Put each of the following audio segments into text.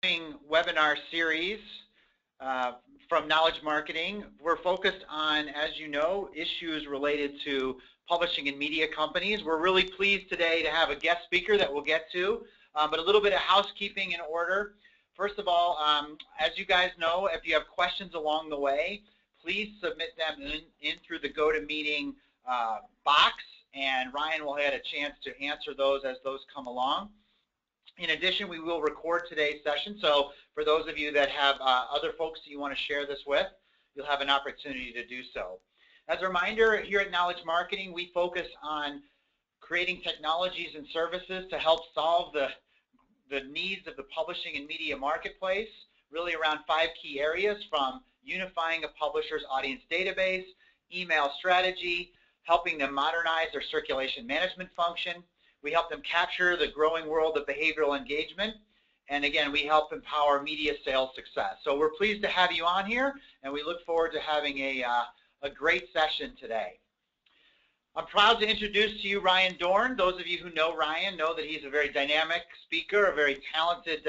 Webinar series from Knowledge Marketing. We're focused on, as you know, issues related to publishing and media companies. We're really pleased today to have a guest speaker that we'll get to, but a little bit of housekeeping in order. First of all, as you guys know, if you have questions along the way, please submit them in through the GoToMeeting box, and Ryan will have a chance to answer those as those come along. In addition, we will record today's session, so for those of you that have other folks that you want to share this with, you'll have an opportunity to do so. As a reminder, here at Knowledge Marketing, we focus on creating technologies and services to help solve the needs of the publishing and media marketplace, really around 5 key areas, from unifying a publisher's audience database, email strategy, helping them modernize their circulation management function. We help them capture the growing world of behavioral engagement. And again, we help empower media sales success. So we're pleased to have you on here, and we look forward to having a great session today. I'm proud to introduce to you Ryan Dohrn. Those of you who know Ryan know that he's a very dynamic speaker, a very talented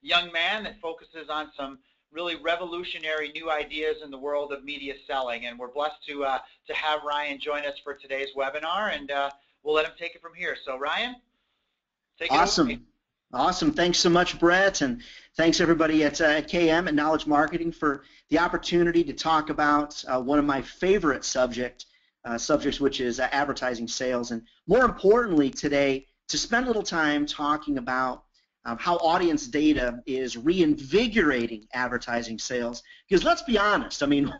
young man that focuses on some really revolutionary new ideas in the world of media selling. And we're blessed to have Ryan join us for today's webinar, and we'll let him take it from here. So Ryan, take it away. Awesome. Thanks so much, Brett, and thanks everybody at KM and Knowledge Marketing for the opportunity to talk about one of my favorite subjects, which is advertising sales, and more importantly today, to spend a little time talking about how audience data is reinvigorating advertising sales. Because let's be honest, I mean,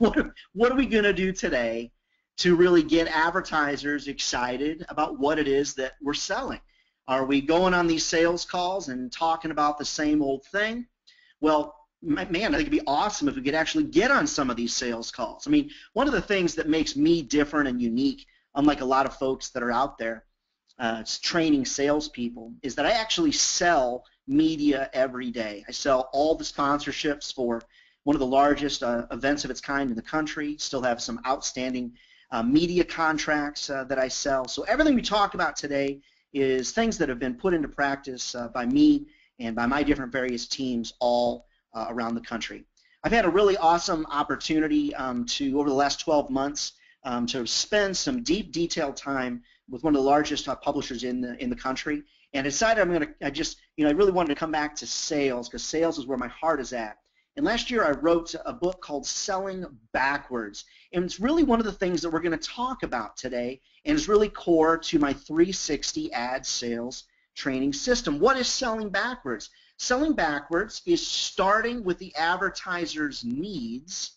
what are we going to do today to really get advertisers excited about what it is that we're selling? Are we going on these sales calls and talking about the same old thing? Well, man, I think it'd be awesome if we could actually get on some of these sales calls. I mean, one of the things that makes me different and unique, unlike a lot of folks that are out there training salespeople, is that I actually sell media every day. I sell all the sponsorships for one of the largest events of its kind in the country. Still have some outstanding media contracts that I sell. So everything we talk about today is things that have been put into practice by me and by my different various teams all around the country. I've had a really awesome opportunity to, over the last 12 months, to spend some deep, detailed time with one of the largest publishers in the country, and I decided I really wanted to come back to sales, because sales is where my heart is at. And last year I wrote a book called Selling Backwards, and it's really one of the things that we're going to talk about today, and is really core to my 360 ad sales training system. What is selling backwards? Selling backwards is starting with the advertiser's needs,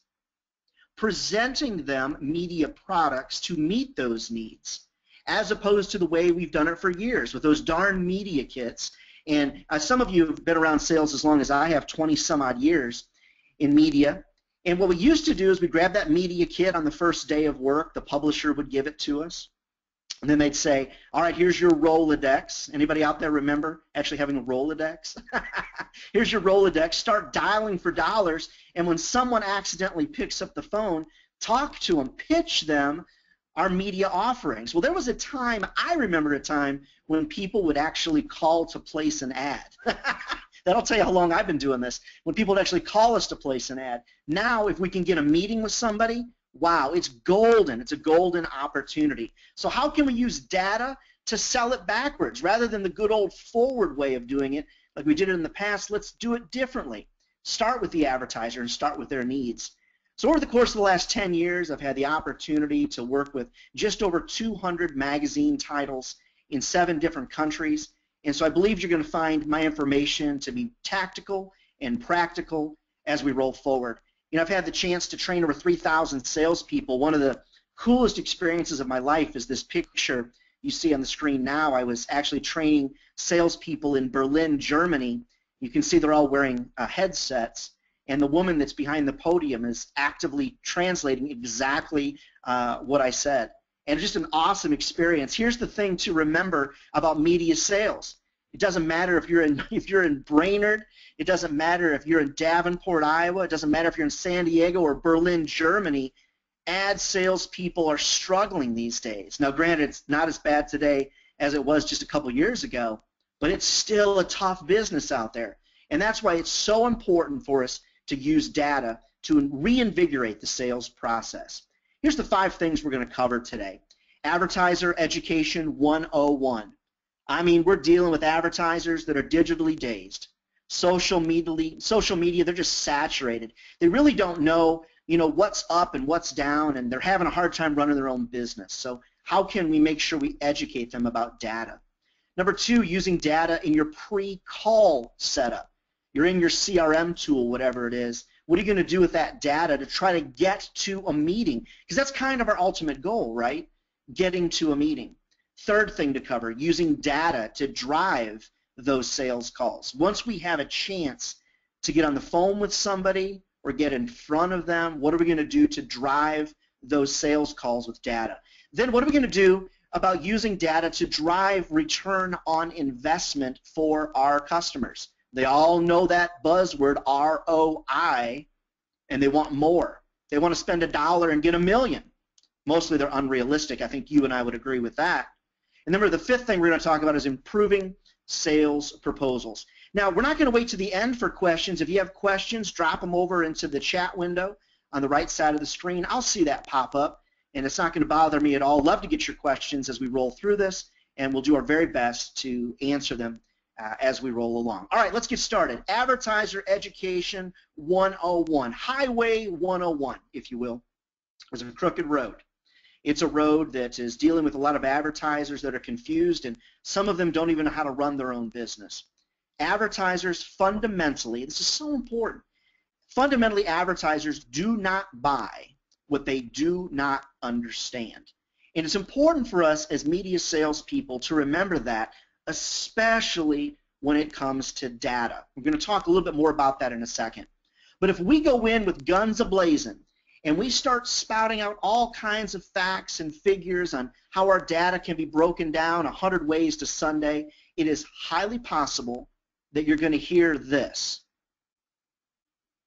presenting them media products to meet those needs, as opposed to the way we've done it for years with those darn media kits. And some of you have been around sales as long as I have, 20 some odd years in media. And what we used to do is we'd grab that media kit on the first day of work. The publisher would give it to us. And then they'd say, all right, here's your Rolodex. Anybody out there remember actually having a Rolodex? Here's your Rolodex. Start dialing for dollars. And when someone accidentally picks up the phone, talk to them, pitch them our media offerings. Well, there was a time, I remember a time, when people would actually call to place an ad. That'll tell you how long I've been doing this, when people would actually call us to place an ad. Now, if we can get a meeting with somebody, wow, it's golden. It's a golden opportunity. So how can we use data to sell it backwards? Rather than the good old forward way of doing it, like we did it in the past, let's do it differently. Start with the advertiser and start with their needs. So over the course of the last 10 years, I've had the opportunity to work with just over 200 magazine titles in 7 different countries. And so I believe you're going to find my information to be tactical and practical as we roll forward. You know, I've had the chance to train over 3,000 salespeople. One of the coolest experiences of my life is this picture you see on the screen now. I was actually training salespeople in Berlin, Germany. You can see they're all wearing headsets. And the woman that's behind the podium is actively translating exactly what I said. And it's just an awesome experience. Here's the thing to remember about media sales. It doesn't matter if you're in Brainerd. It doesn't matter if you're in Davenport, Iowa. It doesn't matter if you're in San Diego or Berlin, Germany. Ad salespeople are struggling these days. Now, granted, it's not as bad today as it was just a couple years ago, but it's still a tough business out there. And that's why it's so important for us to use data to reinvigorate the sales process. Here's the 5 things we're going to cover today. Advertiser Education 101. I mean, we're dealing with advertisers that are digitally dazed. Social media, they're just saturated. They really don't know, what's up and what's down, and they're having a hard time running their own business. So how can we make sure we educate them about data? Number 2, using data in your pre-call setup. You're in your CRM tool, whatever it is. What are you going to do with that data to try to get to a meeting? Because that's kind of our ultimate goal, right? Getting to a meeting. Third thing to cover, using data to drive those sales calls. Once we have a chance to get on the phone with somebody or get in front of them, what are we going to do to drive those sales calls with data? Then what are we going to do about using data to drive return on investment for our customers? They all know that buzzword ROI, and they want more. They want to spend $1 and get $1 million. Mostly they're unrealistic. I think you and I would agree with that. And then the 5th thing we're going to talk about is improving sales proposals. Now, we're not going to wait to the end for questions. If you have questions, drop them over into the chat window on the right side of the screen. I'll see that pop up, and it's not going to bother me at all. Love to get your questions as we roll through this, and we'll do our very best to answer them as we roll along. All right, let's get started. Advertiser Education 101, Highway 101, if you will. There's a crooked road. It's a road that is dealing with a lot of advertisers that are confused, and some of them don't even know how to run their own business. Advertisers fundamentally, this is so important, fundamentally advertisers do not buy what they do not understand. And it's important for us as media salespeople to remember that, especially when it comes to data. We're going to talk a little bit more about that in a second. But if we go in with guns a-blazing and we start spouting out all kinds of facts and figures on how our data can be broken down 100 ways to Sunday, it is highly possible that you're going to hear this.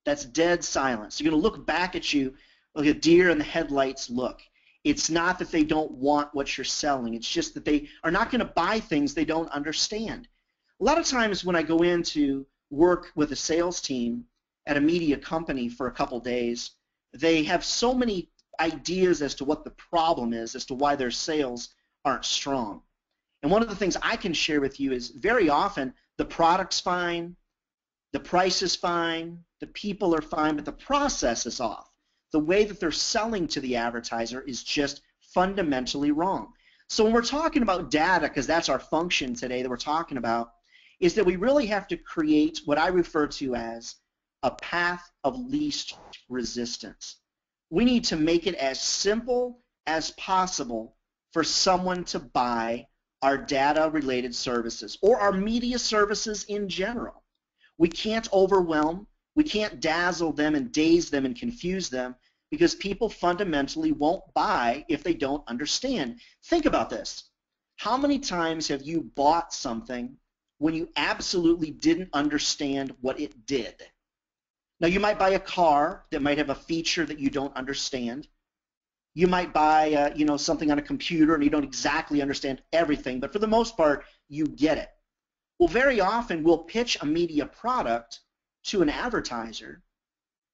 That's dead silence. You're going to look back at you like a deer in the headlights look. It's not that they don't want what you're selling. It's just that they are not going to buy things they don't understand. A lot of times when I go in to work with a sales team at a media company for a couple days, they have so many ideas as to what the problem is, as to why their sales aren't strong. And one of the things I can share with you is very often the product's fine, the price is fine, the people are fine, but the process is off. The way that they're selling to the advertiser is just fundamentally wrong. So when we're talking about data, because that's our function today that we're talking about, is that we really have to create what I refer to as a path of least resistance. We need to make it as simple as possible for someone to buy our data-related services or our media services in general. We can't overwhelm, we can't dazzle them and daze them and confuse them because people fundamentally won't buy if they don't understand. Think about this. How many times have you bought something when you absolutely didn't understand what it did? Now, you might buy a car that might have a feature that you don't understand. You might buy something on a computer and you don't exactly understand everything, but for the most part, you get it. Well, very often we'll pitch a media product to an advertiser,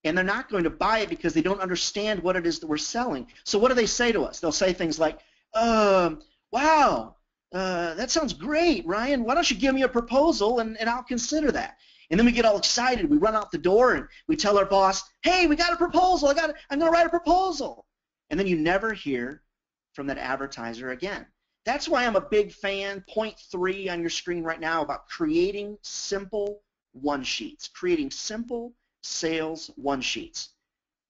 and they're not going to buy it because they don't understand what it is that we're selling. So what do they say to us? They'll say things like, wow, that sounds great, Ryan. Why don't you give me a proposal and I'll consider that. And then we get all excited. We run out the door and we tell our boss, hey, we got a proposal. I'm going to write a proposal. And then you never hear from that advertiser again. That's why I'm a big fan, point 3 on your screen right now, about creating simple one-sheets, creating simple sales one-sheets.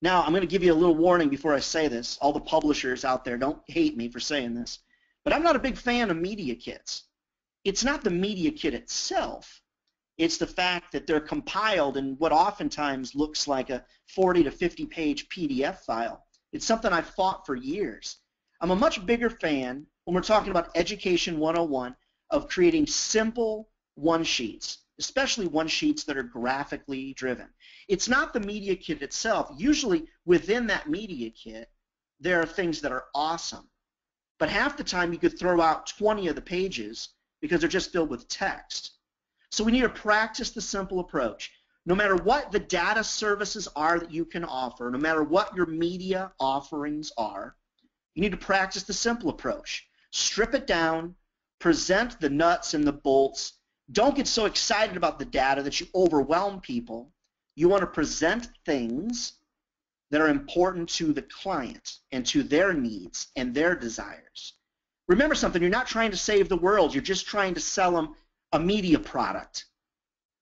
Now, I'm going to give you a little warning before I say this. All the publishers out there, don't hate me for saying this, but I'm not a big fan of media kits. It's not the media kit itself. It's the fact that they're compiled in what oftentimes looks like a 40 to 50 page PDF file. It's something I've fought for years. I'm a much bigger fan, when we're talking about Education 101, of creating simple one-sheets, especially one-sheets that are graphically driven. It's not the media kit itself. Usually within that media kit, there are things that are awesome. But half the time you could throw out 20 of the pages because they're just filled with text. So we need to practice the simple approach. No matter what the data services are that you can offer, no matter what your media offerings are, you need to practice the simple approach. Strip it down, present the nuts and the bolts. Don't get so excited about the data that you overwhelm people. You want to present things that are important to the client and to their needs and their desires. Remember something, you're not trying to save the world, you're just trying to sell them a media product.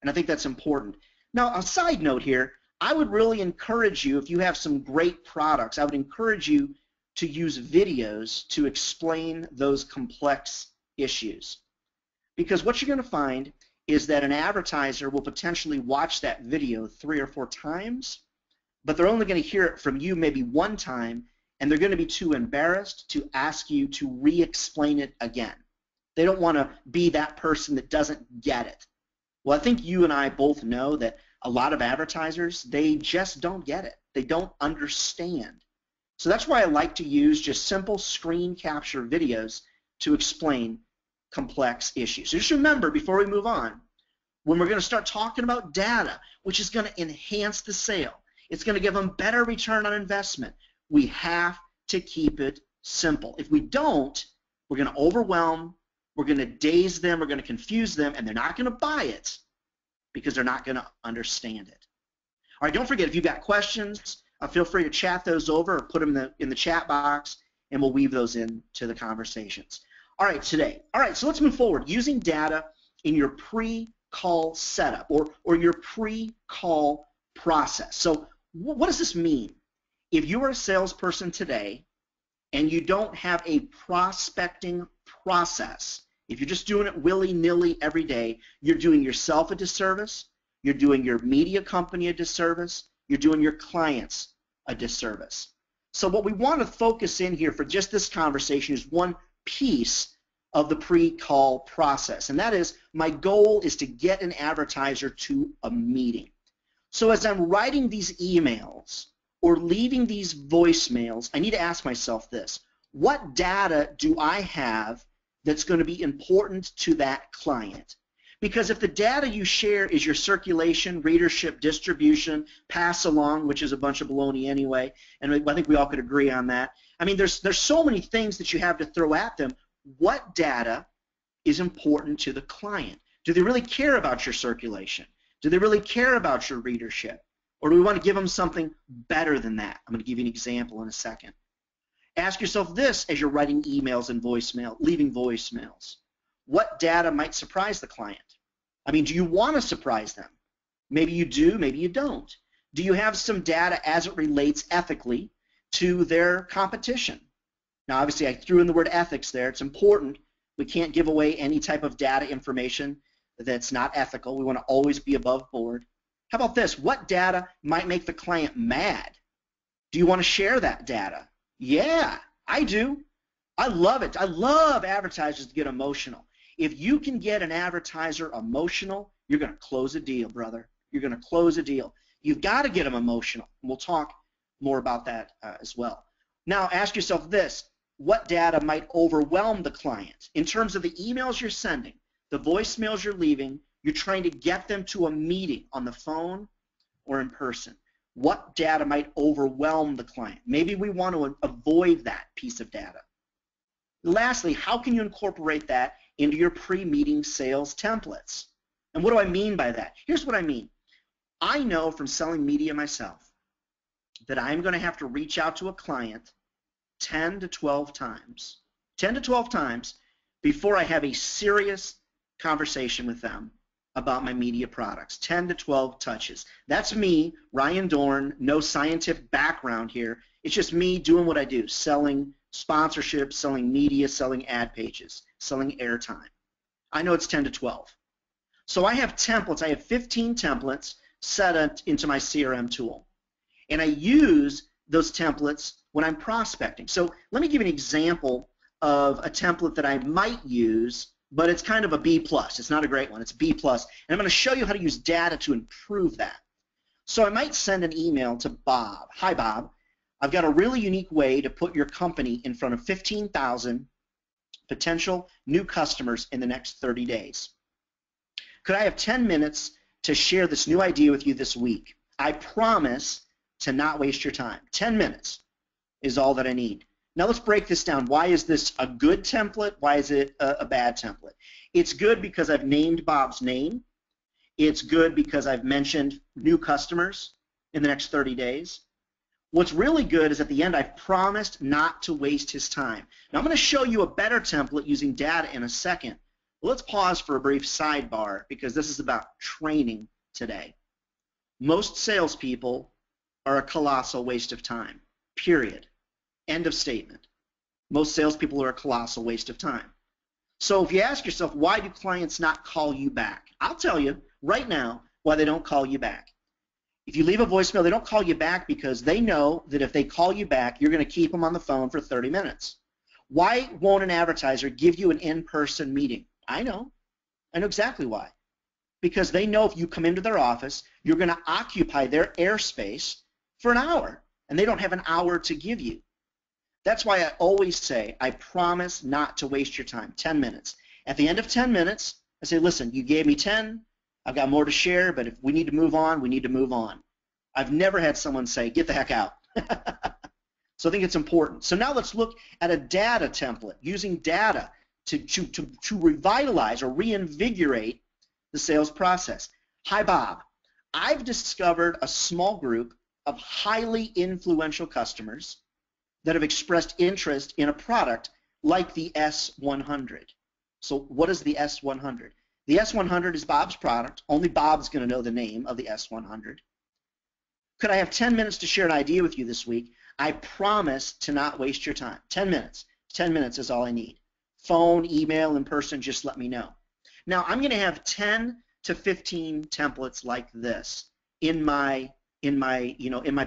And I think that's important. Now, a side note here, I would really encourage you, if you have some great products, I would encourage you to use videos to explain those complex issues. Because what you're going to find is that an advertiser will potentially watch that video 3 or 4 times, but they're only going to hear it from you maybe one time, and they're going to be too embarrassed to ask you to re-explain it again. They don't want to be that person that doesn't get it. Well, I think you and I both know that a lot of advertisers, they just don't get it. They don't understand. So that's why I like to use just simple screen capture videos to explain complex issues. So just remember, before we move on, when we're going to start talking about data, which is going to enhance the sale, it's going to give them better return on investment, we have to keep it simple. If we don't, we're going to overwhelm, we're going to daze them, we're going to confuse them, and they're not going to buy it because they're not going to understand it. All right, don't forget, if you've got questions, feel free to chat those over or put them in the chat box, and we'll weave those into the conversations. All right, so let's move forward. Using data in your pre-call setup or your pre-call process. So what does this mean? If you are a salesperson today and you don't have a prospecting process, if you're just doing it willy-nilly every day, you're doing yourself a disservice, you're doing your media company a disservice, you're doing your clients a disservice. So what we want to focus in here for just this conversation is one piece of the pre-call process, and that is my goal is to get an advertiser to a meeting. So as I'm writing these emails or leaving these voicemails, I need to ask myself this: what data do I have that's going to be important to that client? Because if the data you share is your circulation, readership, distribution, pass along, which is a bunch of baloney anyway, and I think we all could agree on that. I mean, there's so many things that you have to throw at them. What data is important to the client? Do they really care about your circulation? Do they really care about your readership? Or do we want to give them something better than that? I'm going to give you an example in a second. Ask yourself this as you're writing emails and leaving voicemails. What data might surprise the client? I mean, do you want to surprise them? Maybe you do, maybe you don't. Do you have some data as it relates ethically to their competition? Now, obviously, I threw in the word ethics there. It's important. We can't give away any type of data information that's not ethical. We want to always be above board. How about this? What data might make the client mad? Do you want to share that data? Yeah, I do. I love it. I love advertisers to get emotional. If you can get an advertiser emotional, you're going to close a deal, brother. You're going to close a deal. You've got to get them emotional. We'll talk more about that as well. Now, ask yourself this: what data might overwhelm the client? In terms of the emails you're sending, the voicemails you're leaving, you're trying to get them to a meeting on the phone or in person. What data might overwhelm the client? Maybe we want to avoid that piece of data. Lastly, how can you incorporate that into your pre-meeting sales templates? And what do I mean by that? Here's what I mean. I know from selling media myself that I'm going to have to reach out to a client 10 to 12 times, 10 to 12 times before I have a serious conversation with them about my media products. 10 to 12 touches. That's me, Ryan Dohrn, no scientific background here. It's just me doing what I do, selling sponsorships, selling media, selling ad pages, selling airtime. I know it's 10 to 12. So I have templates. I have 15 templates set into my CRM tool. And I use those templates when I'm prospecting. So let me give you an example of a template that I might use, but it's kind of a B+. It's not a great one. It's B+. And I'm going to show you how to use data to improve that. So I might send an email to Bob. Hi, Bob. I've got a really unique way to put your company in front of 15,000 potential new customers in the next 30 days. Could I have 10 minutes to share this new idea with you this week? I promise to not waste your time. 10 minutes is all that I need. Now let's break this down. Why is this a good template? Why is it a bad template? It's good because I've named Bob's name. It's good because I've mentioned new customers in the next 30 days. What's really good is at the end I've promised not to waste his time. Now I'm going to show you a better template using data in a second. Well, let's pause for a brief sidebar because this is about training today. Most salespeople are a colossal waste of time, period. End of statement. Most salespeople are a colossal waste of time. So if you ask yourself, why do clients not call you back? I'll tell you right now why they don't call you back. If you leave a voicemail, they don't call you back because they know that if they call you back, you're going to keep them on the phone for 30 minutes. Why won't an advertiser give you an in-person meeting? I know exactly why. Because they know if you come into their office, you're going to occupy their airspace for an hour, and they don't have an hour to give you. That's why I always say, I promise not to waste your time, 10 minutes. At the end of 10 minutes, I say, listen, you gave me 10, I've got more to share, but if we need to move on, we need to move on. I've never had someone say, get the heck out. So I think it's important. So now let's look at a data template, using data to revitalize or reinvigorate the sales process. Hi, Bob. I've discovered a small group of highly influential customers that have expressed interest in a product like the S100. So what is the S100? The S100 is Bob's product. Only Bob's going to know the name of the S100. Could I have 10 minutes to share an idea with you this week? I promise to not waste your time. 10 minutes. 10 minutes is all I need. Phone, email, in person, just let me know. Now, I'm going to have 10 to 15 templates like this in my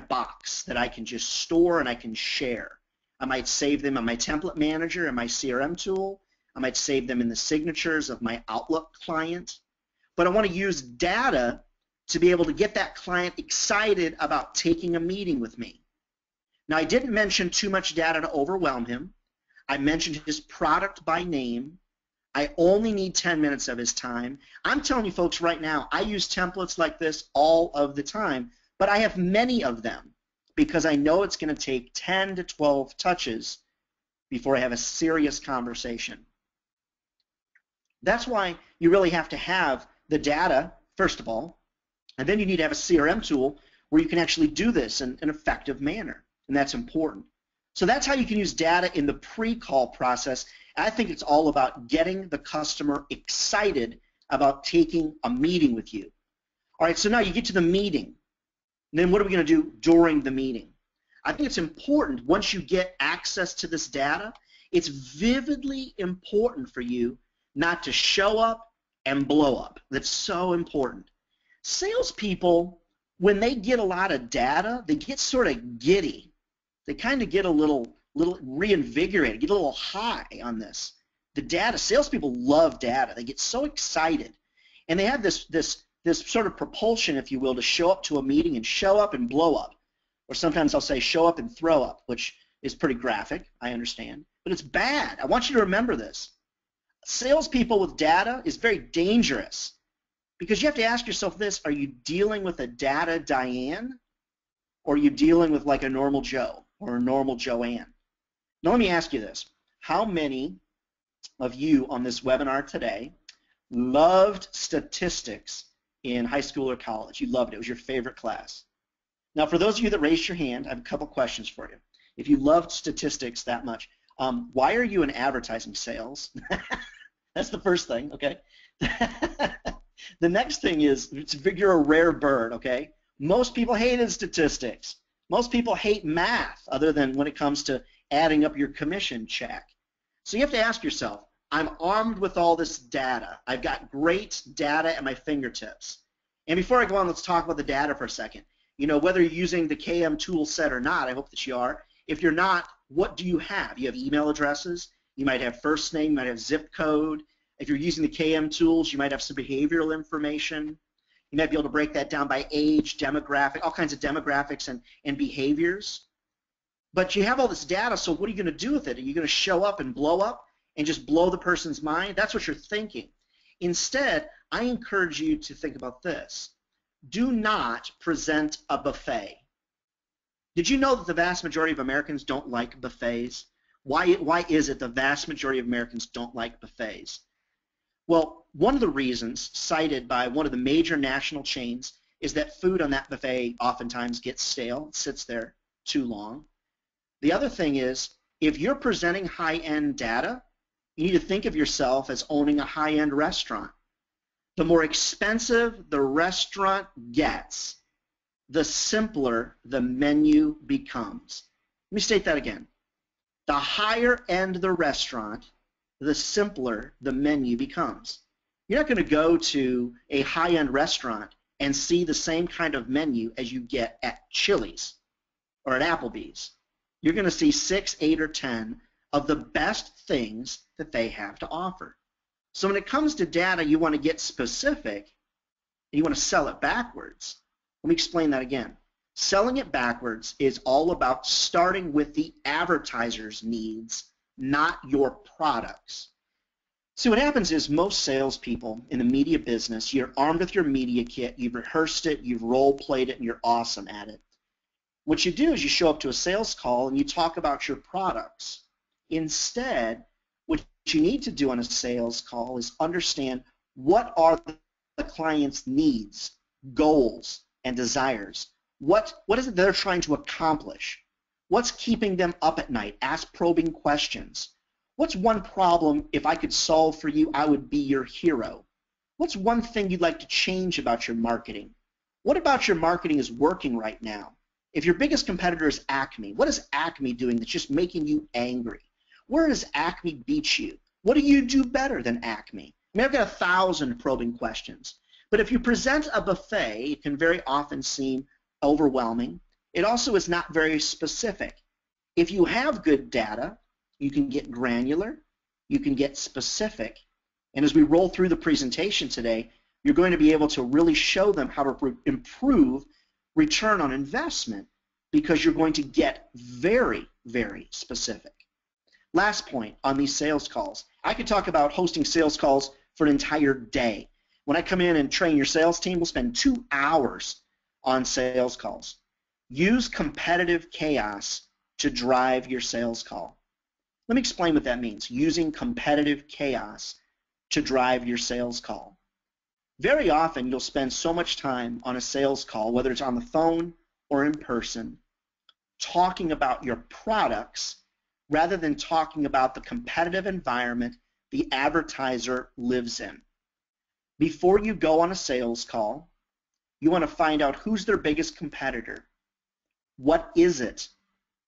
box that I can just store and I can share. I might save them on my template manager and my CRM tool. I might save them in the signatures of my Outlook client. But I want to use data to be able to get that client excited about taking a meeting with me. Now, I didn't mention too much data to overwhelm him. I mentioned his product by name. I only need 10 minutes of his time. I'm telling you folks right now, I use templates like this all of the time, but I have many of them because I know it's going to take 10 to 12 touches before I have a serious conversation. That's why you really have to have the data, first of all, and then you need to have a CRM tool where you can actually do this in an effective manner, and that's important. So that's how you can use data in the pre-call process. I think it's all about getting the customer excited about taking a meeting with you. All right, so now you get to the meeting. And then what are we going to do during the meeting? I think it's important once you get access to this data, it's vividly important for you not to show up and blow up. That's so important. Salespeople, when they get a lot of data, they get sort of giddy. They kind of get a little reinvigorated, get a little high on this. The data, salespeople love data. They get so excited. And they have this sort of propulsion, if you will, to show up to a meeting and show up and blow up. Or sometimes I'll say show up and throw up, which is pretty graphic, I understand. But it's bad. I want you to remember this. Salespeople with data is very dangerous because you have to ask yourself this, are you dealing with a data Diane or are you dealing with like a normal Joe or a normal Joanne? Now let me ask you this. How many of you on this webinar today loved statistics in high school or college? You loved it. It was your favorite class. Now for those of you that raised your hand, I have a couple questions for you. If you loved statistics that much, why are you in advertising sales? That's the first thing, okay? The next thing is you're a rare bird, okay? Most people hated statistics. Most people hate math other than when it comes to adding up your commission check. So you have to ask yourself, I'm armed with all this data. I've got great data at my fingertips. And before I go on, let's talk about the data for a second. You know, whether you're using the KM tool set or not, I hope that you are. If you're not, what do you have? You have email addresses. You might have first name. You might have zip code. If you're using the KM tools, you might have some behavioral information. You might be able to break that down by age, demographic, all kinds of demographics and behaviors. But you have all this data, so what are you going to do with it? Are you going to show up and blow up and just blow the person's mind? That's what you're thinking. Instead, I encourage you to think about this. Do not present a buffet. Did you know that the vast majority of Americans don't like buffets? Why is it the vast majority of Americans don't like buffets? Well, one of the reasons cited by one of the major national chains is that food on that buffet oftentimes gets stale, sits there too long. The other thing is, if you're presenting high-end data, you need to think of yourself as owning a high-end restaurant. The more expensive the restaurant gets, the simpler the menu becomes. Let me state that again. The higher end the restaurant, the simpler the menu becomes. You're not going to go to a high-end restaurant and see the same kind of menu as you get at Chili's or at Applebee's. You're going to see 6, 8, or 10 of the best things that they have to offer. So when it comes to data, you want to get specific, and you want to sell it backwards. Let me explain that again. Selling it backwards is all about starting with the advertiser's needs, not your products. See, what happens is most salespeople in the media business, you're armed with your media kit, you've rehearsed it, you've role-played it, and you're awesome at it. What you do is you show up to a sales call and you talk about your products. Instead, what you need to do on a sales call is understand what are the client's needs, goals, and desires. What is it they're trying to accomplish? What's keeping them up at night? Ask probing questions. What's one problem, if I could solve for you, I would be your hero? What's one thing you'd like to change about your marketing? What about your marketing is working right now? If your biggest competitor is Acme, what is Acme doing that's just making you angry? Where does Acme beat you? What do you do better than Acme? I mean, I've got 1,000 probing questions. But if you present a buffet, it can very often seem overwhelming. It also is not very specific. If you have good data, you can get granular, you can get specific, and as we roll through the presentation today, you're going to be able to really show them how to improve return on investment because you're going to get very, very specific. Last point on these sales calls. I could talk about hosting sales calls for an entire day. When I come in and train your sales team, we'll spend 2 hours on sales calls. Use competitive chaos to drive your sales call. Let me explain what that means, using competitive chaos to drive your sales call. Very often you'll spend so much time on a sales call, whether it's on the phone or in person, talking about your products rather than talking about the competitive environment the advertiser lives in. Before you go on a sales call, you want to find out who's their biggest competitor. What is it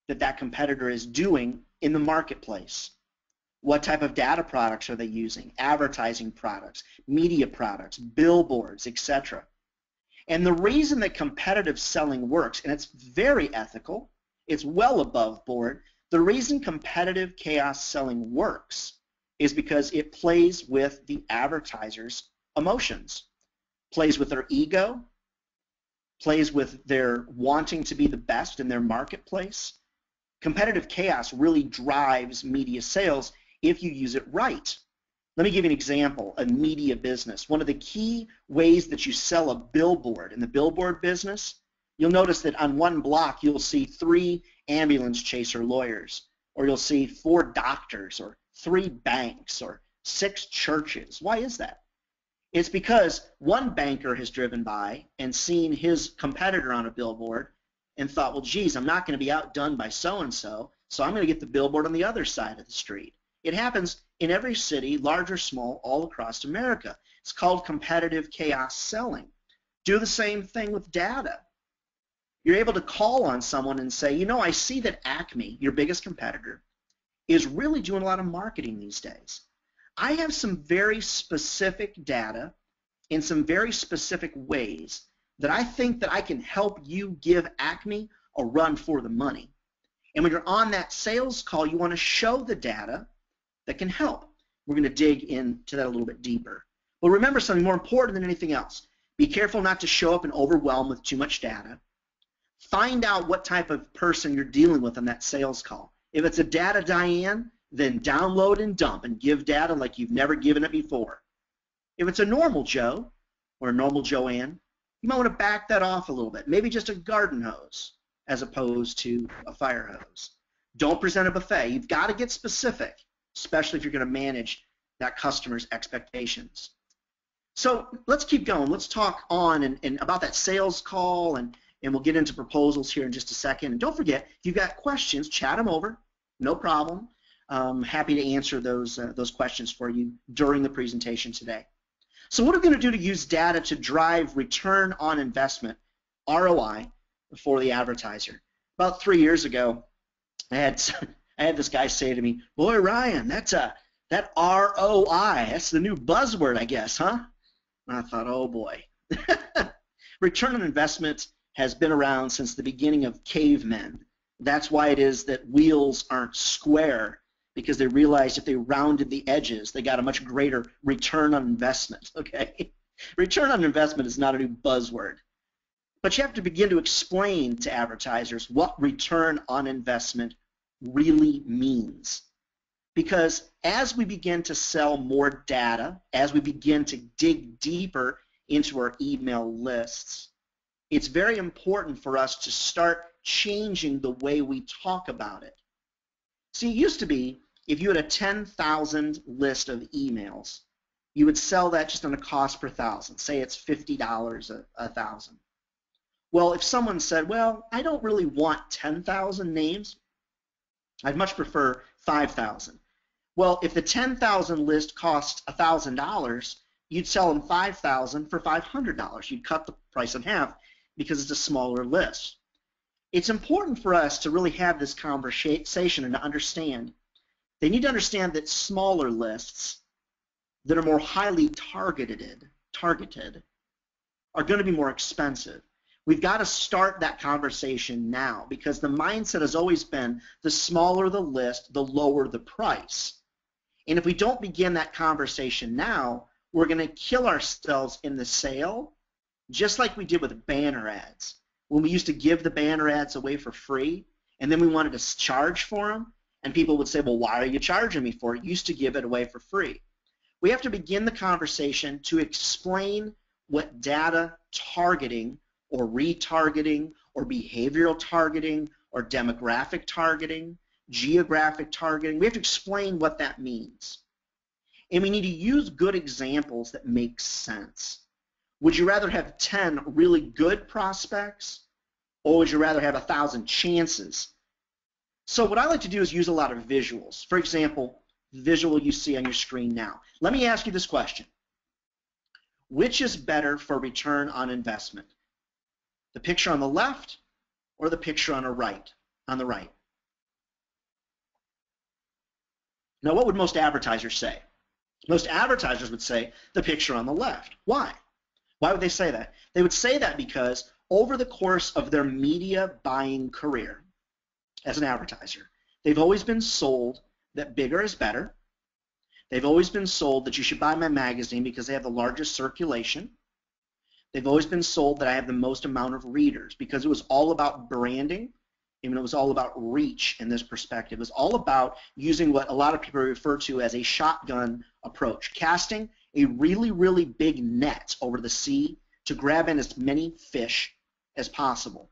that that competitor is doing in the marketplace? What type of data products are they using? Advertising products, media products, billboards, etc. And the reason that competitive selling works, and it's very ethical, it's well above board, the reason competitive chaos selling works is because it plays with the advertiser's emotions, plays with their ego, plays with their wanting to be the best in their marketplace. Competitive chaos really drives media sales if you use it right. Let me give you an example, a media business. One of the key ways that you sell a billboard in the billboard business, you'll notice that on one block you'll see 3 ambulance chaser lawyers, or you'll see 4 doctors, or 3 banks, or 6 churches. Why is that? It's because one banker has driven by and seen his competitor on a billboard and thought, well, geez, I'm not going to be outdone by so-and-so, so I'm going to get the billboard on the other side of the street. It happens in every city, large or small, all across America. It's called competitive chaos selling. Do the same thing with data. You're able to call on someone and say, you know, I see that Acme, your biggest competitor, is really doing a lot of marketing these days. I have some very specific data in some very specific ways that I think that I can help you give Acme a run for the money. And when you're on that sales call, you want to show the data that can help. We're going to dig into that a little bit deeper. But remember something more important than anything else. Be careful not to show up and overwhelm with too much data. Find out what type of person you're dealing with on that sales call. If it's a data Diane, then download and dump and give data like you've never given it before. If it's a normal Joe or a normal Joanne, you might want to back that off a little bit. Maybe just a garden hose as opposed to a fire hose. Don't present a buffet. You've got to get specific, especially if you're going to manage that customer's expectations. So let's keep going. Let's talk on and about that sales call, and we'll get into proposals here in just a second. And don't forget, if you've got questions, chat them over. No problem. Happy to answer those questions for you during the presentation today. So what are we going to do to use data to drive return on investment, ROI, for the advertiser? About 3 years ago, I had this guy say to me, "Boy, Ryan, that ROI, that's the new buzzword, I guess, huh?" And I thought, oh boy. Return on investment has been around since the beginning of cavemen. That's why it is that wheels aren't square, because they realized if they rounded the edges, they got a much greater return on investment, okay? Return on investment is not a new buzzword. But you have to begin to explain to advertisers what return on investment really means. Because as we begin to sell more data, as we begin to dig deeper into our email lists, it's very important for us to start changing the way we talk about it. See, it used to be if you had a 10,000 list of emails, you would sell that just on a cost per thousand. Say it's $50 a thousand. Well, if someone said, well, I don't really want 10,000 names, I'd much prefer 5,000. Well, if the 10,000 list costs $1,000, you'd sell them 5,000 for $500. You'd cut the price in half because it's a smaller list. It's important for us to really have this conversation and to understand. They need to understand that smaller lists that are more highly targeted are going to be more expensive. We've got to start that conversation now, because the mindset has always been the smaller the list, the lower the price. And if we don't begin that conversation now, we're going to kill ourselves in the sale, just like we did with banner ads. When we used to give the banner ads away for free, and then we wanted to charge for them, and people would say, well, why are you charging me for it? You used to give it away for free. We have to begin the conversation to explain what data targeting or retargeting or behavioral targeting or demographic targeting, geographic targeting, we have to explain what that means. And we need to use good examples that make sense. Would you rather have 10 really good prospects, or would you rather have 1,000 chances? So what I like to do is use a lot of visuals. For example, the visual you see on your screen now. Let me ask you this question. Which is better for return on investment? The picture on the left or the picture on the right? Now, what would most advertisers say? Most advertisers would say the picture on the left. Why? Why would they say that? They would say that because over the course of their media buying career as an advertiser, they've always been sold that bigger is better. They've always been sold that you should buy my magazine because they have the largest circulation. They've always been sold that I have the most amount of readers, because it was all about branding, and it was all about reach in this perspective. It was all about using what a lot of people refer to as a shotgun approach, casting a really, really big net over the sea to grab in as many fish as possible.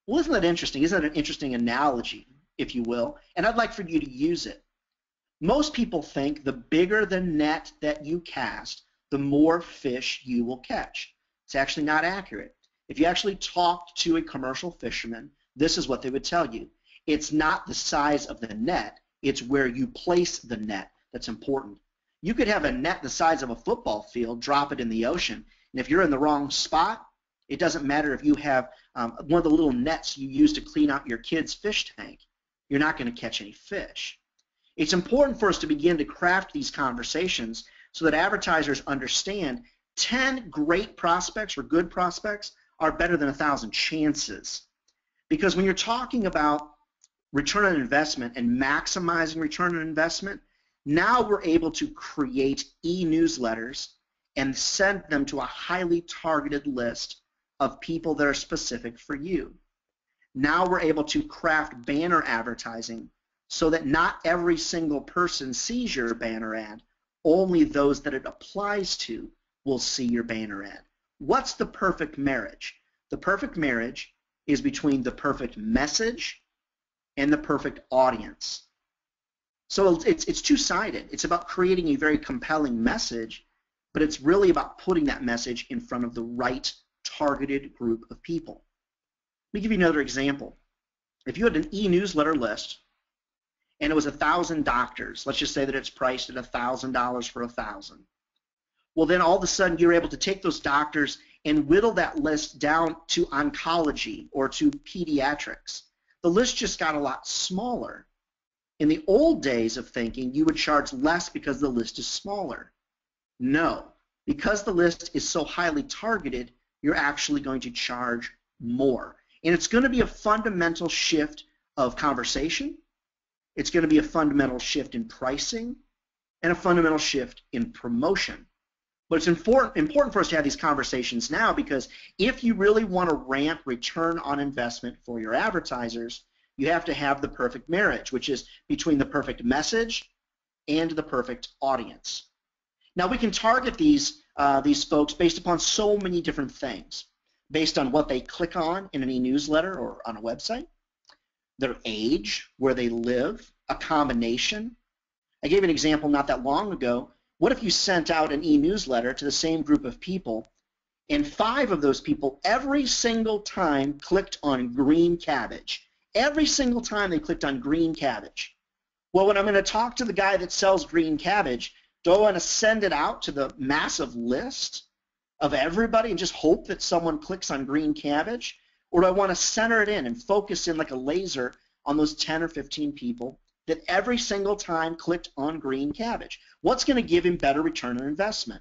Well, isn't that interesting? Isn't that an interesting analogy, if you will? And I'd like for you to use it. Most people think the bigger the net that you cast, the more fish you will catch. It's actually not accurate. If you actually talked to a commercial fisherman, this is what they would tell you. It's not the size of the net, it's where you place the net that's important. You could have a net the size of a football field, drop it in the ocean, and if you're in the wrong spot, it doesn't matter if you have one of the little nets you use to clean out your kid's fish tank. You're not going to catch any fish. It's important for us to begin to craft these conversations so that advertisers understand 10 great prospects or good prospects are better than 1,000 chances. Because when you're talking about return on investment and maximizing return on investment, now we're able to create e-newsletters and send them to a highly targeted list of people that are specific for you. Now we're able to craft banner advertising so that not every single person sees your banner ad, only those that it applies to will see your banner ad. What's the perfect marriage? The perfect marriage is between the perfect message and the perfect audience. So it's two-sided. It's about creating a very compelling message, but it's really about putting that message in front of the right targeted group of people. Let me give you another example. If you had an e-newsletter list and it was 1,000 doctors, let's just say that it's priced at $1,000 for 1,000. Well, then all of a sudden you're able to take those doctors and whittle that list down to oncology or to pediatrics. The list just got a lot smaller. In the old days of thinking, you would charge less because the list is smaller. No, because the list is so highly targeted, you're actually going to charge more. And it's going to be a fundamental shift of conversation. It's going to be a fundamental shift in pricing and a fundamental shift in promotion. But it's important for us to have these conversations now, because if you really want to ramp return on investment for your advertisers, you have to have the perfect marriage, which is between the perfect message and the perfect audience. Now, we can target these folks based upon so many different things, based on what they click on in an e-newsletter or on a website, their age, where they live, a combination. I gave an example not that long ago. What if you sent out an e-newsletter to the same group of people, and 5 of those people every single time clicked on green cabbage? Every single time they clicked on green cabbage. Well, when I'm going to talk to the guy that sells green cabbage, do I want to send it out to the massive list of everybody and just hope that someone clicks on green cabbage? Or do I want to center it in and focus in like a laser on those 10 or 15 people that every single time clicked on green cabbage? What's going to give him better return on investment?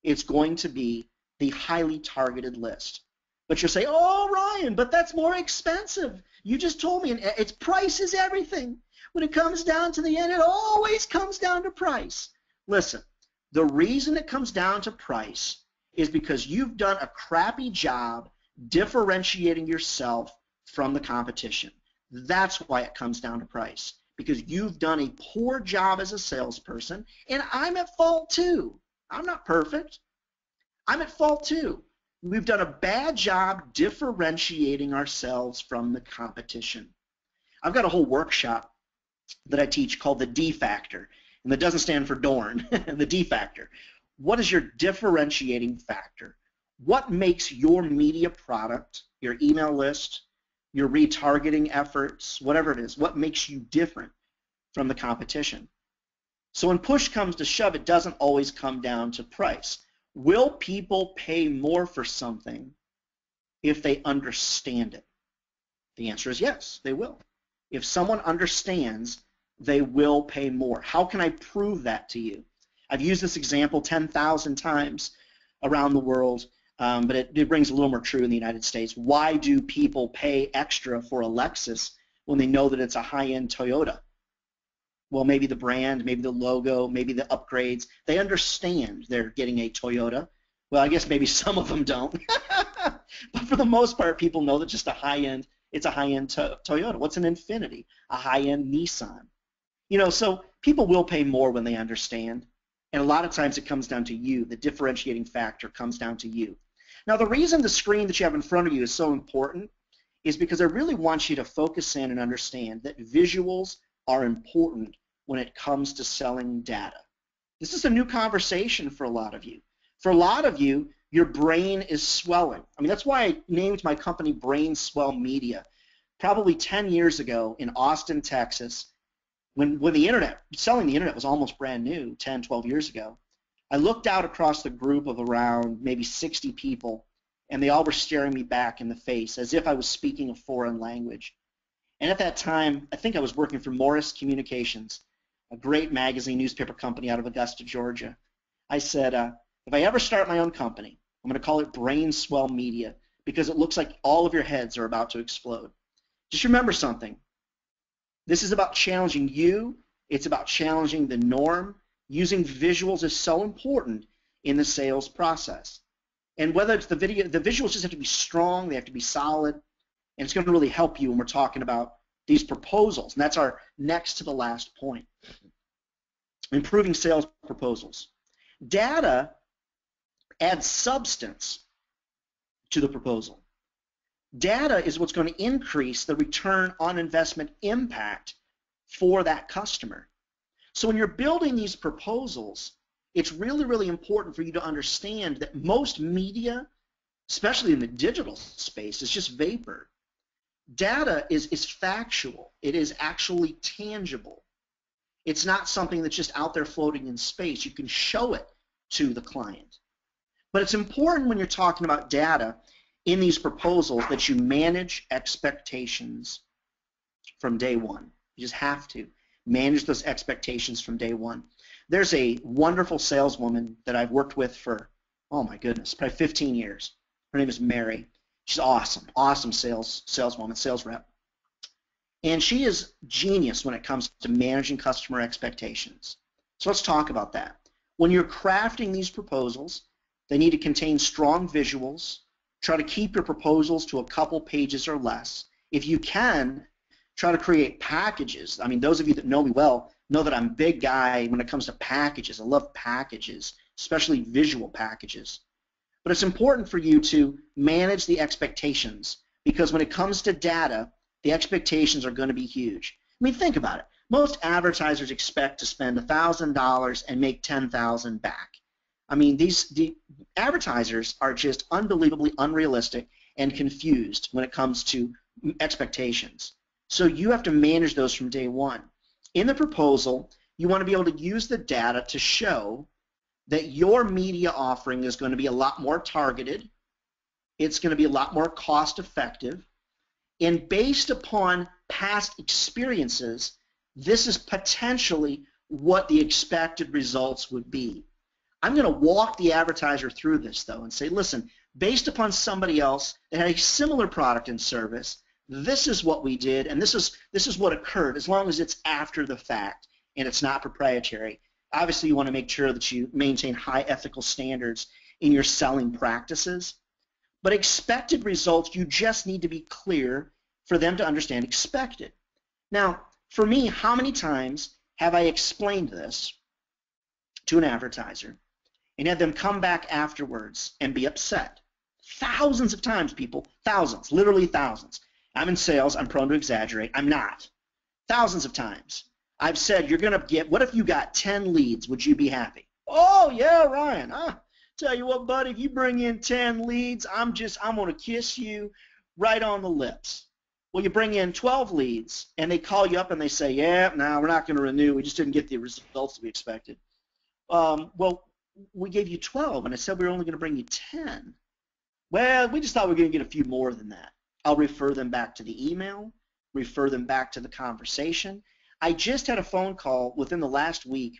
It's going to be the highly targeted list. But you'll say, oh, Ryan, but that's more expensive. You just told me its price is everything. When it comes down to the end, it always comes down to price. Listen, the reason it comes down to price is because you've done a crappy job differentiating yourself from the competition. That's why it comes down to price, because you've done a poor job as a salesperson, and I'm at fault too. I'm not perfect. I'm at fault too. We've done a bad job differentiating ourselves from the competition. I've got a whole workshop that I teach called the D factor, and that doesn't stand for Dorn, the D factor. What is your differentiating factor? What makes your media product, your email list, your retargeting efforts, whatever it is, what makes you different from the competition? So when push comes to shove, it doesn't always come down to price. Will people pay more for something if they understand it? The answer is yes, they will. If someone understands, they will pay more. How can I prove that to you? I've used this example 10,000 times around the world, but it rings a little more true in the United States. Why do people pay extra for a Lexus when they know that it's a high-end Toyota? Well, maybe the brand, maybe the logo, maybe the upgrades. They understand they're getting a Toyota. Well, I guess maybe some of them don't. But for the most part, people know that just it's a high-end Toyota. What's an Infiniti? A high-end Nissan. You know, so people will pay more when they understand. And a lot of times it comes down to you. The differentiating factor comes down to you. Now, the reason the screen that you have in front of you is so important is because I really want you to focus in and understand that visuals are important when it comes to selling data. This is a new conversation for a lot of you. For a lot of you, your brain is swelling. I mean, that's why I named my company Brain Swell Media. Probably 10 years ago in Austin, Texas, when selling the internet was almost brand new, 10, 12 years ago, I looked out across the group of around maybe 60 people, and they all were staring me back in the face as if I was speaking a foreign language. And at that time, I think I was working for Morris Communications, a great magazine newspaper company out of Augusta, Georgia. I said, if I ever start my own company, I'm going to call it Brain Swell Media, because it looks like all of your heads are about to explode. Just remember something. This is about challenging you. It's about challenging the norm. Using visuals is so important in the sales process. And whether it's the video, the visuals just have to be strong, they have to be solid, and it's going to really help you when we're talking about these proposals. And that's our next to the last point. improving sales proposals. Data adds substance to the proposal. Data is what's going to increase the return on investment impact for that customer. So when you're building these proposals, it's really, really important for you to understand that most media, especially in the digital space, is just vapor. Data is factual. It is actually tangible. It's not something that's just out there floating in space. You can show it to the client. But it's important when you're talking about data in these proposals that you manage expectations from day one. You just have to manage those expectations from day one. There's a wonderful saleswoman that I've worked with for, oh my goodness, probably 15 years. Her name is Mary. She's awesome, awesome saleswoman, sales rep. And she is genius when it comes to managing customer expectations. So let's talk about that. When you're crafting these proposals, they need to contain strong visuals. Try to keep your proposals to a couple pages or less. If you can, try to create packages. I mean, those of you that know me well know that I'm a big guy when it comes to packages. I love packages, especially visual packages. But it's important for you to manage the expectations because when it comes to data, the expectations are going to be huge. I mean, think about it. Most advertisers expect to spend $1,000 and make $10,000 back. I mean, the advertisers are just unbelievably unrealistic and confused when it comes to expectations. So you have to manage those from day one. In the proposal, you want to be able to use the data to show that your media offering is going to be a lot more targeted. It's going to be a lot more cost effective. And based upon past experiences, this is potentially what the expected results would be. I'm going to walk the advertiser through this, though, and say, listen, based upon somebody else that had a similar product and service, this is what we did, and this is what occurred, as long as it's after the fact and it's not proprietary. Obviously, you want to make sure that you maintain high ethical standards in your selling practices. But expected results, you just need to be clear for them to understand expected. Now, for me, how many times have I explained this to an advertiser and had them come back afterwards and be upset? Thousands of times, people. Thousands. Literally thousands. I'm in sales. I'm prone to exaggerate. I'm not. Thousands of times. I've said, you're going to get, what if you got 10 leads? Would you be happy? Oh, yeah, Ryan. Tell you what, buddy, if you bring in 10 leads, I'm going to kiss you right on the lips. Well, you bring in 12 leads, and they call you up and they say, yeah, no, we're not going to renew. We just didn't get the results we expected. Well, we gave you 12, and I said we were only going to bring you 10. Well, we just thought we were going to get a few more than that. I'll refer them back to the email, refer them back to the conversation. I just had a phone call within the last week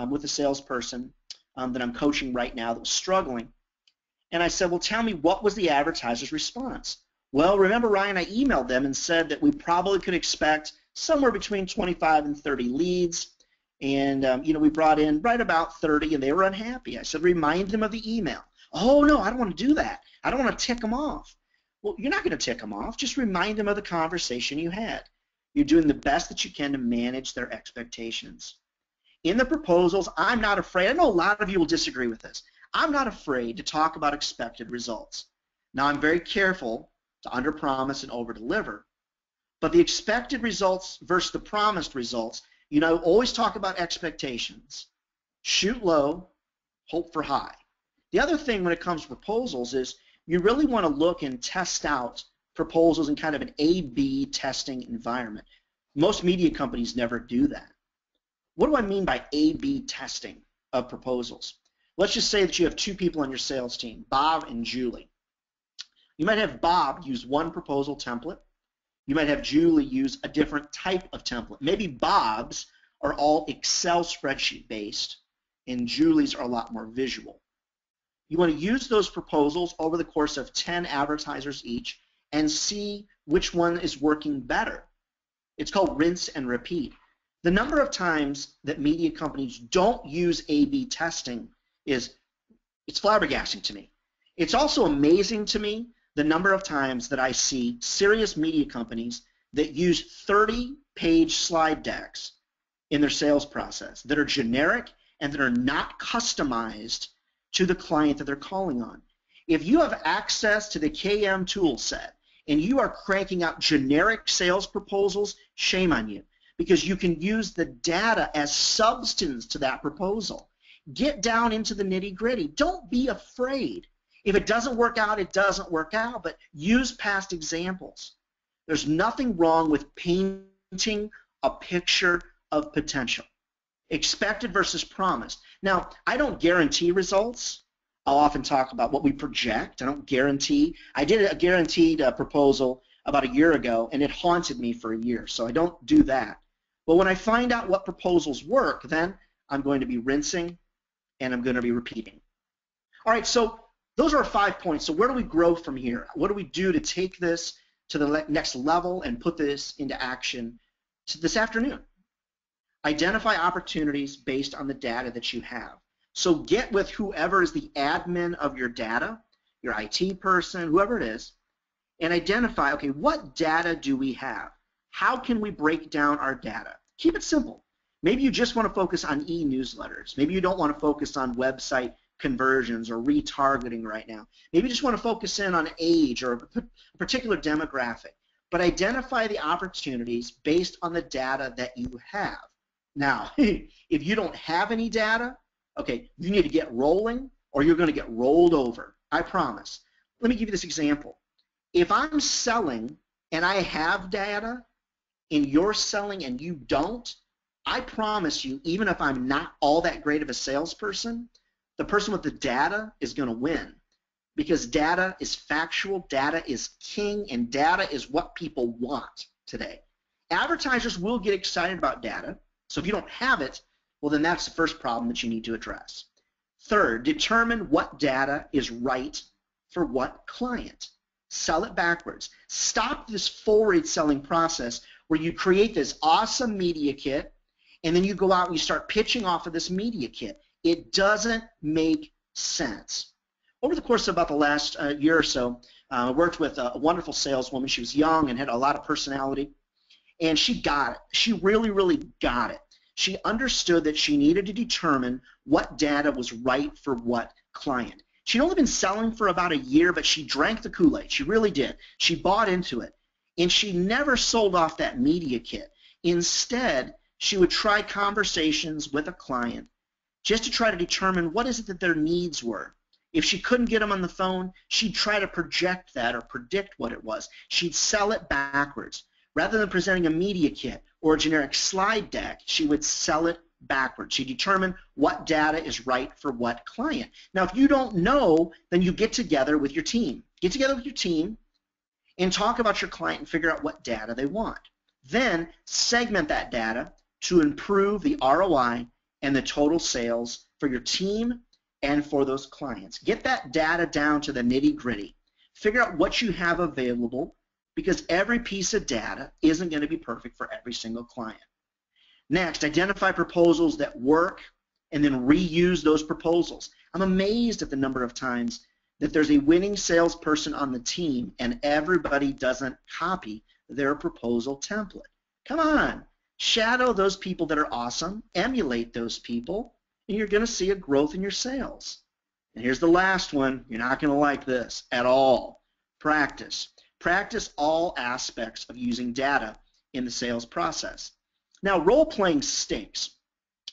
with a salesperson that I'm coaching right now that was struggling. And I said, well, tell me, what was the advertiser's response? Well, remember, Ryan, I emailed them and said that we probably could expect somewhere between 25 and 30 leads. And, we brought in right about 30, and they were unhappy. I said, remind them of the email. Oh, no, I don't want to do that. I don't want to tick them off. Well, you're not going to tick them off. Just remind them of the conversation you had. You're doing the best that you can to manage their expectations. In the proposals, I'm not afraid. I know a lot of you will disagree with this. I'm not afraid to talk about expected results. Now, I'm very careful to underpromise and overdeliver. But the expected results versus the promised results, always talk about expectations. Shoot low, hope for high. The other thing when it comes to proposals is you really want to look and test out proposals in kind of an A/B testing environment. Most media companies never do that. What do I mean by A/B testing of proposals? Let's just say that you have two people on your sales team, Bob and Julie. You might have Bob use one proposal template. You might have Julie use a different type of template. Maybe Bob's are all Excel spreadsheet based and Julie's are a lot more visual. You want to use those proposals over the course of 10 advertisers each and see which one is working better. It's called rinse and repeat. The number of times that media companies don't use A/B testing it's flabbergasting to me. It's also amazing to me the number of times that I see serious media companies that use 30-page slide decks in their sales process that are generic and that are not customized to the client that they're calling on. If you have access to the KM tool set and you are cranking out generic sales proposals, shame on you, because you can use the data as substance to that proposal. Get down into the nitty-gritty. Don't be afraid. If it doesn't work out, it doesn't work out, but use past examples. There's nothing wrong with painting a picture of potential. Expected versus promised. Now, I don't guarantee results. I'll often talk about what we project. I don't guarantee. I did a guaranteed proposal about a year ago, and it haunted me for a year, so I don't do that. But when I find out what proposals work, then I'm going to be rinsing and I'm going to be repeating. All right, so those are our 5 points. So where do we grow from here? What do we do to take this to the next level and put this into action this afternoon? Identify opportunities based on the data that you have. So get with whoever is the admin of your data, your IT person, whoever it is, and identify, okay, what data do we have? How can we break down our data? Keep it simple. Maybe you just want to focus on e-newsletters. Maybe you don't want to focus on website conversions or retargeting right now. Maybe you just want to focus in on age or a particular demographic. But identify the opportunities based on the data that you have. Now, if you don't have any data, okay, you need to get rolling or you're going to get rolled over. I promise. Let me give you this example. If I'm selling and I have data and you're selling and you don't, I promise you, even if I'm not all that great of a salesperson, the person with the data is going to win because data is factual, data is king, and data is what people want today. Advertisers will get excited about data, so if you don't have it, well, then that's the first problem that you need to address. Third, determine what data is right for what client. Sell it backwards. Stop this forward selling process where you create this awesome media kit and then you go out and you start pitching off of this media kit. It doesn't make sense. Over the course of about the last year or so, I worked with a wonderful saleswoman. She was young and had a lot of personality, and she got it. She really, really got it. She understood that she needed to determine what data was right for what client. She'd only been selling for about a year, but she drank the Kool-Aid. She really did. She bought into it, and she never sold off that media kit. Instead, she would try conversations with a client just to try to determine what is it that their needs were. If she couldn't get them on the phone, she'd try to project that or predict what it was. She'd sell it backwards. Rather than presenting a media kit or a generic slide deck, she would sell it backwards. She determined what data is right for what client. Now, if you don't know, then you get together with your team. Get together with your team and talk about your client and figure out what data they want. Then segment that data to improve the ROI and the total sales for your team and for those clients. Get that data down to the nitty-gritty. Figure out what you have available because every piece of data isn't going to be perfect for every single client. Next, identify proposals that work and then reuse those proposals. I'm amazed at the number of times that there's a winning salesperson on the team and everybody doesn't copy their proposal template. Come on. Shadow those people that are awesome, emulate those people, and you're going to see a growth in your sales. And here's the last one. You're not going to like this at all. Practice. Practice all aspects of using data in the sales process. Now, role-playing stinks.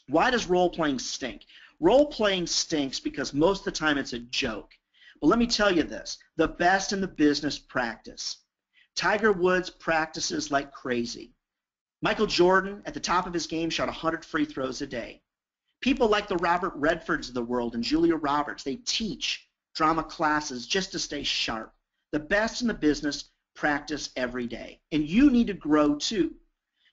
Why does role-playing stink? Role-playing stinks because most of the time it's a joke. But let me tell you this. The best in the business practice. Tiger Woods practices like crazy. Michael Jordan, at the top of his game, shot 100 free throws a day. People like the Robert Redfords of the world and Julia Roberts, they teach drama classes just to stay sharp. The best in the business practice every day. And you need to grow too.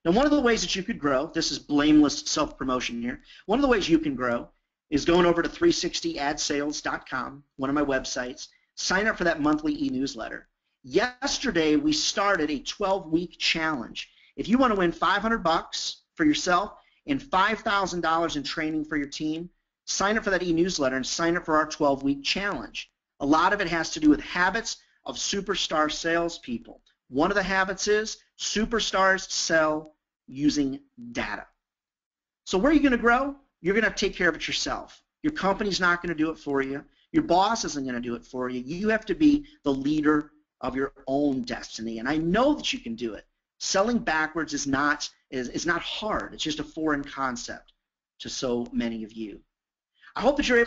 Now, one of the ways that you could grow, this is blameless self-promotion here, one of the ways you can grow is going over to 360adsales.com, one of my websites, sign up for that monthly e-newsletter. Yesterday, we started a 12-week challenge. If you want to win $500 for yourself and $5,000 in training for your team, sign up for that e-newsletter and sign up for our 12-week challenge. A lot of it has to do with habits of superstar salespeople. One of the habits is superstars sell using data. So where are you going to grow? You're going to have to take care of it yourself. Your company's not going to do it for you. Your boss isn't going to do it for you. You have to be the leader of your own destiny, and I know that you can do it. Selling backwards is not hard. It's just a foreign concept to so many of you. I hope that you're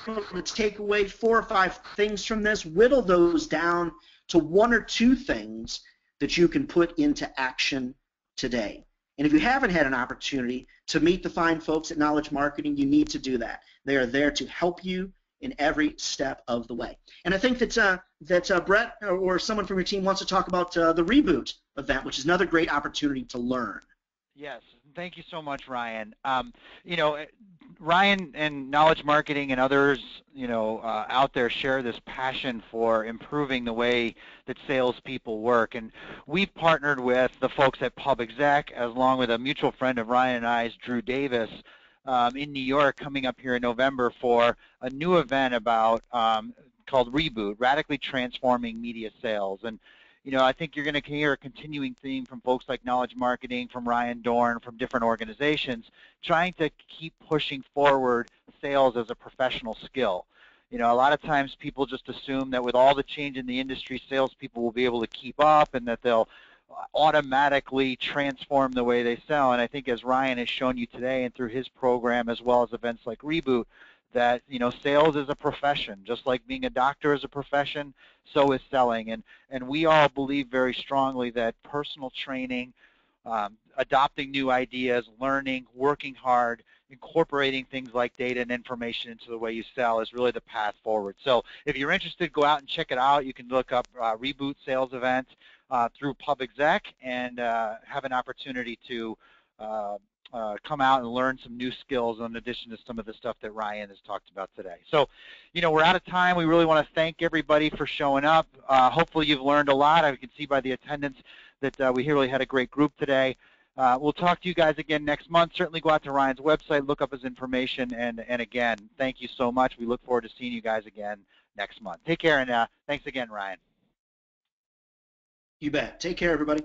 able to take away 4 or 5 things from this, whittle those down to 1 or 2 things that you can put into action today. And if you haven't had an opportunity to meet the fine folks at Knowledge Marketing, you need to do that. They are there to help you in every step of the way. And I think that Brett or someone from your team wants to talk about the Reboot event, which is another great opportunity to learn. Yes, thank you so much, Ryan. You know, Ryan and Knowledge Marketing and others, out there share this passion for improving the way that salespeople work. And we've partnered with the folks at PubExec, along with a mutual friend of Ryan and I's, Drew Davis, in New York, coming up here in November for a new event about called Reboot, Radically Transforming Media Sales. And I think you're going to hear a continuing theme from folks like Knowledge Marketing, from Ryan Dohrn, from different organizations, trying to keep pushing forward sales as a professional skill. A lot of times people just assume that with all the change in the industry, salespeople will be able to keep up and that they'll automatically transform the way they sell. And I think as Ryan has shown you today and through his program, as well as events like Reboot, that sales is a profession. Just like being a doctor is a profession, so is selling. And we all believe very strongly that personal training, adopting new ideas, learning, working hard, incorporating things like data and information into the way you sell is really the path forward. So if you're interested, go out and check it out. You can look up Reboot Sales Event through PubExec and have an opportunity to come out and learn some new skills in addition to some of the stuff that Ryan has talked about today. So, we're out of time. We really want to thank everybody for showing up. Hopefully you've learned a lot. I can see by the attendance that we really had a great group today. We'll talk to you guys again next month. Certainly go out to Ryan's website, look up his information, and again, thank you so much. We look forward to seeing you guys again next month. Take care, and thanks again, Ryan. You bet. Take care, everybody.